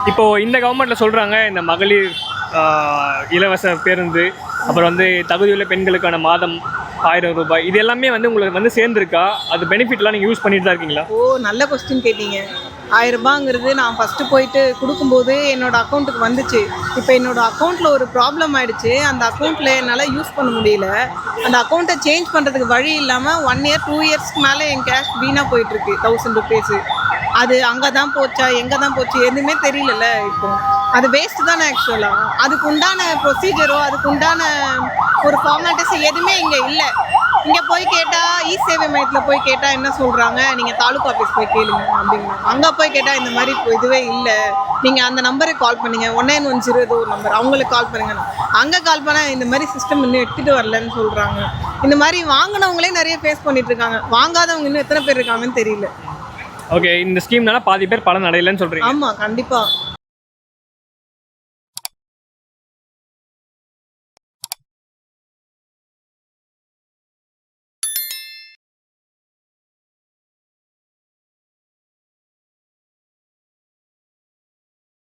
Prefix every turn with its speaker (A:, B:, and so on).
A: இப்போது இந்த கவர்மெண்ட்டில் சொல்கிறாங்க இந்த மகளிர் இலவச பேருந்து, அப்புறம் வந்து தகுதியுள்ள பெண்களுக்கான மாதம் 1000 ரூபாய், இது எல்லாமே வந்து உங்களுக்கு வந்து சேர்ந்துருக்கா? அது பெனிஃபிட்லாம் நீங்கள் யூஸ் பண்ணிட்டு தான் இருக்கீங்களா?
B: ஓ, நல்ல கொஸ்டின் கேட்டீங்க. 1000 ரூபாங்கிறது நான் ஃபஸ்ட்டு போயிட்டு கொடுக்கும்போது என்னோடய அக்கௌண்ட்டுக்கு வந்துச்சு. இப்போ என்னோடய அக்கௌண்ட்டில் ஒரு ப்ராப்ளம் ஆகிடுச்சு. அந்த அக்கௌண்ட்டில் என்னால் யூஸ் பண்ண முடியல. அந்த அக்கௌண்ட்டை சேஞ்ச் பண்ணுறதுக்கு வழி இல்லாமல் 1 இயர் 2 இயர்ஸ்க்கு மேலே என் கேஷ் வீணாக போயிட்டுருக்கு. 1000 ருபீஸு. அது அங்கே தான் போச்சா, எங்கே தான் போச்சு, எதுவுமே தெரியலல்ல. இப்போ அது வேஸ்ட்டு தானே ஆக்சுவலாக. அதுக்கு உண்டான ப்ரொசீஜரோ அதுக்கு உண்டான ஒரு ஃபார்மாலிட்டிஸ் எதுவுமே இங்கே இல்லை. இங்கே போய் கேட்டால் சேவை மையத்தில் போய் கேட்டால் என்ன சொல்கிறாங்க, நீங்கள் தாலுக்கா ஆஃபீஸ் போய் கேளுங்க அப்படிங்கிறாங்க. அங்கே போய் கேட்டால் இந்த மாதிரி இப்போ இதுவே இல்லை, நீங்கள் அந்த நம்பருக்கு கால் பண்ணுங்க, 1910 ஏதோ ஒரு நம்பர், அவங்களுக்கு கால் பண்ணுங்க. அங்கே கால் பண்ணால் இந்த மாதிரி சிஸ்டம் இன்னும் எடுத்துகிட்டு வரலன்னு சொல்கிறாங்க. இந்த மாதிரி வாங்கினவங்களே நிறைய ஃபேஸ் பண்ணிட்டு இருக்காங்க. வாங்காதவங்க இன்னும் எத்தனை பேர் இருக்காங்கன்னு தெரியல.
A: ஓகே, இந்த ஸ்கீம்னால பாதி பேர் பலன் அடையலைன்னு சொல்கிறீங்க?
B: ஆமாம், கண்டிப்பாக.